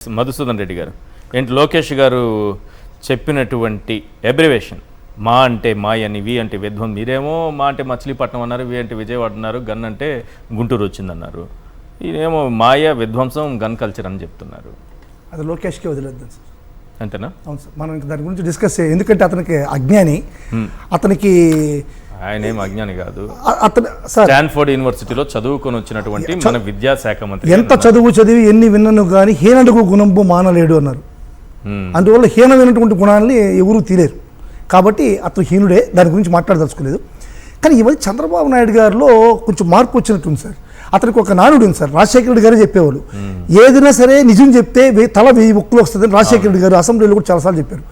మధుసూదన్ రెడ్డి గారు ఏంటి లోకేష్ గారు చెప్పినటువంటి అబ్రివేషన్ మా అంటే మాయ అని వి అంటే విధ్వం మీరేమో మా అంటే మచిలీపట్నం అన్నారు వి అంటే విజయవాడ అన్నారు గన్ అంటే గుంటూరు వచ్చిందన్నారు ఇదేమో మాయ విధ్వంసం గన్ కల్చర్ అని చెప్తున్నారు అది లోకేష్కే వదిలేద్దాం సార్ అంతేనా అవును సార్ మనం దాని గురించి డిస్కస్ ఎందుకంటే అతనికి అజ్ఞాని అతనికి ఆయన ఏం అజ్ఞాని కాదు అతను స్టాన్ఫోర్డ్ యూనివర్సిటీలో చదువుకొని వచ్చినటువంటి మన విద్యాశాఖ మంత్రి ఎంత చదువు చదివి ఎన్ని విన్నను కానీ హీనడుగు గుణంబు మానలేడు అన్నారు అందువల్ల హీనమైనటువంటి గుణాలని ఎవరూ తీలేరు కాబట్టి అతను హీనుడే దాని గురించి మాట్లాడదలుచుకోలేదు కానీ ఈ మధ్య చంద్రబాబు నాయుడు గారిలో కొంచెం మార్పు వచ్చినట్టుంది సార్ అతనికి ఒక నానుడు ఉంది సార్ రాజశేఖర రెడ్డి గారు చెప్పేవాళ్ళు ఏదైనా సరే నిజం చెప్తే తల 1000 బుక్కులు వస్తుందని రాజశేఖర రెడ్డి గారు అసెంబ్లీలో కూడా చాలాసార్లు చెప్పారు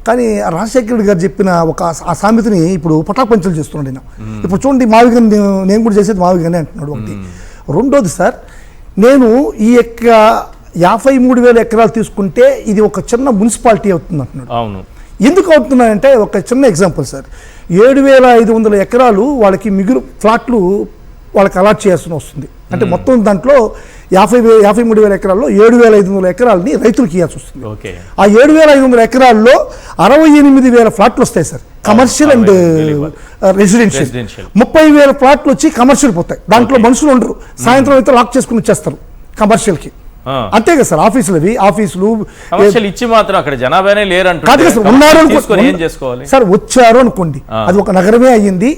కానీ రాజశేఖర రెడ్డి గారు చెప్పిన ఒక ఆ సామెతని ఇప్పుడు పటాపంచలు చేస్తున్నాడు నేను ఇప్పుడు చూడండి మావిగన్ నేను కూడా చేసేది మావిగనే అంటున్నాడు ఒకటి రెండోది సార్ నేను ఈ 53,000 ఎకరాలు తీసుకుంటే ఇది ఒక చిన్న మున్సిపాలిటీ అవుతుంది అంటున్నాడు అవును ఎందుకు అవుతున్నాయంటే ఒక చిన్న ఎగ్జాంపుల్ సార్ 7,500 ఎకరాలు వాళ్ళకి మిగులు ఫ్లాట్లు వాళ్ళకి అలాట్ చేయాల్సి వస్తుంది అంటే మొత్తం దాంట్లో 53,000 ఎకరాల్లో 7,500 ఎకరాలని రైతులకు ఇవ్వాల్సి వస్తుంది ఆ 7,500 ఎకరాల్లో 68,000 ఫ్లాట్లు వస్తాయి సార్ కమర్షియల్ అండ్ రెసిడెన్షియల్ 30,000 ఫ్లాట్లు వచ్చి కమర్షియల్ పోతాయి దాంట్లో మనుషులు ఉండరు సాయంత్రం అయితే లాక్ చేసుకుని వచ్చేస్తారు కమర్షియల్కి అంతే కదా సార్ ఆఫీసులు ఇచ్చి మాత్రం అక్కడ జనాభానే లేరు సార్ వచ్చారు అనుకోండి అది ఒక నగరమే అయింది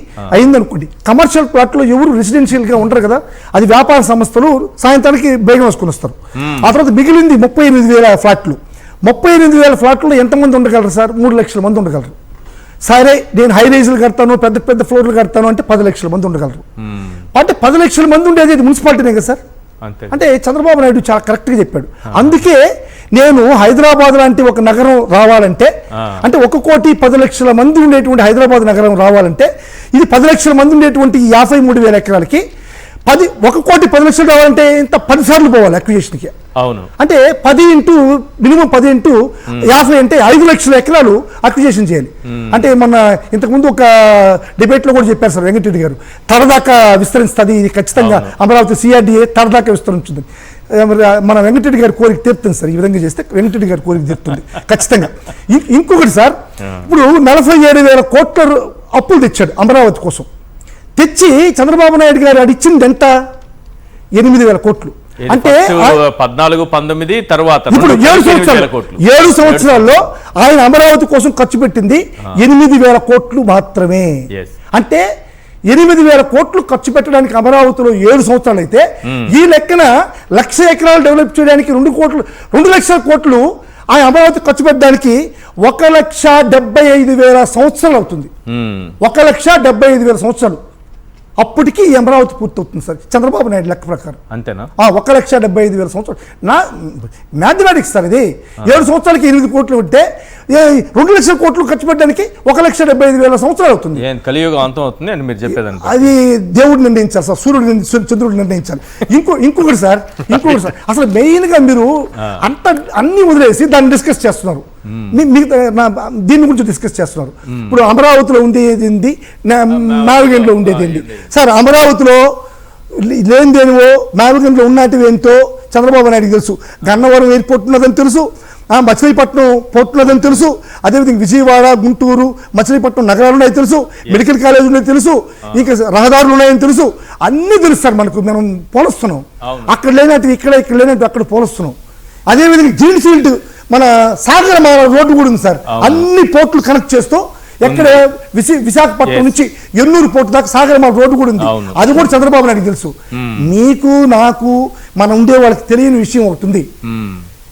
అనుకోండి కమర్షియల్ ప్లాట్ లో ఎవరు రెసిడెన్షియల్ గా ఉండరు కదా అది వ్యాపార సంస్థలు సాయంత్రానికి బేగం వేసుకుని వస్తారు ఆ తర్వాత మిగిలింది 38,000 ఫ్లాట్లు 38,000 ఫ్లాట్లో ఎంతమంది ఉండగలరు సార్ 3 లక్షల మంది ఉండగలరు సరే నేను హై రైజులు కడతాను పెద్ద ఫ్లోర్లు కడతాను అంటే 10 లక్షల మంది ఉండగలరు అంటే 10 లక్షల మంది ఉండేది మున్సిపాలిటీనే కదా సార్ అంటే చంద్రబాబు నాయుడు చాలా కరెక్ట్గా చెప్పాడు అందుకే నేను హైదరాబాద్ లాంటి ఒక నగరం రావాలంటే అంటే 1,10,00,000 మంది ఉండేటువంటి హైదరాబాద్ నగరం రావాలంటే ఇది 10 లక్షల మంది ఉండేటువంటి 53,000 ఎకరాలకి 1,10,00,000 రావాలంటే ఇంత 10 సార్లు పోవాలి అక్విజిషన్కి అవును అంటే 10 ఇంటూ మినిమం 10 ఇంటూ 50 అంటే 5 లక్షల ఎకరాలు అక్విజిషన్ చేయాలి అంటే మొన్న ఇంతకుముందు ఒక డిబేట్లో కూడా చెప్పారు సార్ వెంకటరెడ్డి గారు తరదాకా విస్తరిస్తుంది ఇది ఖచ్చితంగా అమరావతి CRDA తరదాకా విస్తరించింది మన వెంకటరెడ్డి గారి కోరిక తీరుతుంది సార్ ఈ విధంగా చేస్తే వెంకటరెడ్డి గారి కోరిక తీరుతుంది ఖచ్చితంగా ఇంకొకటి సార్ ఇప్పుడు 47,000 కోట్ల అప్పులు తెచ్చాడు అమరావతి కోసం తెచ్చి చంద్రబాబు నాయుడు గారు అడిచింది ఎంత 8,000 కోట్లు అంటే 14-19 తర్వాత ఇప్పుడు 7 సంవత్సరాల్లో ఆయన అమరావతి కోసం ఖర్చు పెట్టింది 8,000 కోట్లు మాత్రమే అంటే 8,000 కోట్లు ఖర్చు పెట్టడానికి అమరావతిలో 7 సంవత్సరాలు అయితే ఈ లెక్కన 1,00,000 ఎకరాలు డెవలప్ చేయడానికి 2 లక్షల కోట్లు ఆయన అమరావతి ఖర్చు పెట్టడానికి 1,75,000 సంవత్సరాలు అవుతుంది 1,75,000 సంవత్సరాలు అప్పటికి ఈ అమరావతి పూర్తవుతుంది సార్ చంద్రబాబు నాయుడు లెక్క ప్రకారం అంతేనా 1,75,000 సంవత్సరాలు నా మ్యాథమెటిక్స్ సార్ ఇది 7 సంవత్సరాలకి 8 కోట్లు ఉంటే 2 లక్షల కోట్లు ఖర్చు పెట్టడానికి 1,75,000 సంవత్సరాలు అవుతుంది కలియుగం అంతం అవుతుంది అని మీరు చెప్పేదాన్ని అది దేవుడు నిర్ణయించాలి సార్ సూర్యుడు చంద్రుడు నిర్ణయించాలి ఇంకొకటి సార్ అసలు మెయిన్గా మీరు అన్ని వదిలేసి దాన్ని డిస్కస్ చేస్తున్నారు దీని గురించి డిస్కస్ చేస్తున్నారు ఇప్పుడు అమరావతిలో ఉండేది మావిగంలో ఉండేది ఏంటి సార్ అమరావతిలో లేనిదేనివో మావిగంలో ఉన్నటివి ఏంటో చంద్రబాబు నాయుడు తెలుసు గన్నవరం ఎయిర్పోర్ట్ ఉన్నదని తెలుసు మచిలీపట్నం పోర్ట్ ఉన్నదని తెలుసు అదేవిధంగా విజయవాడ గుంటూరు మచిలీపట్నం నగరాలు ఉన్నాయని తెలుసు మెడికల్ కాలేజ్ ఉన్నాయని తెలుసు ఇంకా రహదారులు ఉన్నాయని తెలుసు అన్నీ తెలుస్తారు మనకు మనం పోలుస్తున్నాం అక్కడ లేనట్టు ఇక్కడ లేనట్టు అక్కడ పోలుస్తున్నాం అదేవిధంగా గ్రీన్ ఫీల్డ్ మన సాగర రోడ్డు కూడా ఉంది సార్ అన్ని పోర్టులు కనెక్ట్ చేస్తూ ఎక్కడ విశాఖపట్నం నుంచి ఎన్నూరు పోర్టు దాకా సాగరమాల రోడ్డు కూడా ఉంది అది కూడా చంద్రబాబు నాయుడు తెలుసు నీకు నాకు మన ఉండే వాళ్ళకి తెలియని విషయం ఒకటి ఉంది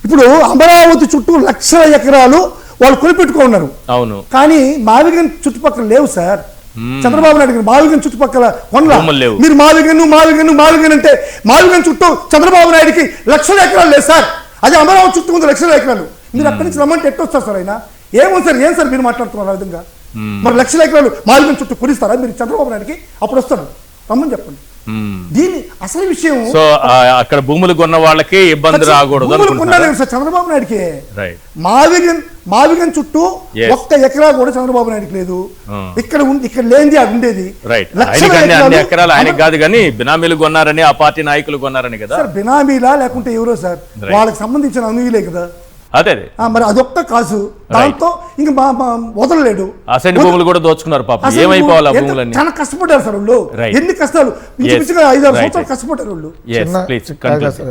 ఇప్పుడు అమరావతి చుట్టూ 1,00,000 ఎకరాలు వాళ్ళు కొనిపెట్టుకున్నారు అవును కానీ మావిగన్ చుట్టుపక్కల లేవు సార్ చంద్రబాబు నాయుడు మావిగన్ చుట్టుపక్కల కొనలా మీరు మావిగన్ అంటే మావిగన్ చుట్టూ చంద్రబాబు నాయుడికి 1,00,000 ఎకరాలు లేదు సార్ అదే అమరావతి చుట్టూ ఉంది 1,00,000 ఎకరాలు మీరు అక్కడి నుంచి రమ్మంటే ఎట్టొస్తారు సార్ ఆయన ఏమో సార్ మీరు మాట్లాడుతున్నారు ఆ విధంగా మరి 1,00,000 ఎకరాలు మాలిగన్ చుట్టూ కొనిస్తారా మీరు చంద్రబాబు నాయుడికి అప్పుడు వస్తాడు రమ్మని చెప్పండి దీని అసలు విషయం సో అక్కడ భూములు కొన్న వాళ్ళకి ఇబ్బంది రాకూడదు సార్ చంద్రబాబు నాయుడికి మావిగన్ చుట్టూ Yes. ఒక్క ఎకరా కూడా చంద్రబాబు నాయుడుకి లేదు. ఇక్కడ లేనిది అది ఉండేది. రైట్, లక్షల అన్ని ఎకరాలు ఎకరాలు ఆయనకి కాదు కానీ బినామీలు కొన్నారని ఆ పార్టీ నాయకులు కొన్నారని కదా. సార్ బినామీలా లేకుంటే ఎవరో సార్ వాళ్ళకి సంబంధించిన అనువులే కదా. అదే అదే మరి అదొక్క కాసు దాంతో ఇంకా వదలలేడు. అసెంట్ భూములు కూడా దోచుకున్నారు పాపం. అసలు ఏమైపోవాలి ఆ ఎంత- భూములన్నీ? చాలా కష్టపడ్డారు సార్ వాళ్ళు. Right. ఎన్ని కష్టాలు, Yes. 5-6 Right. సంవత్సరాలు కష్టపడ్డారు వాళ్ళు. Yes, please, conclude.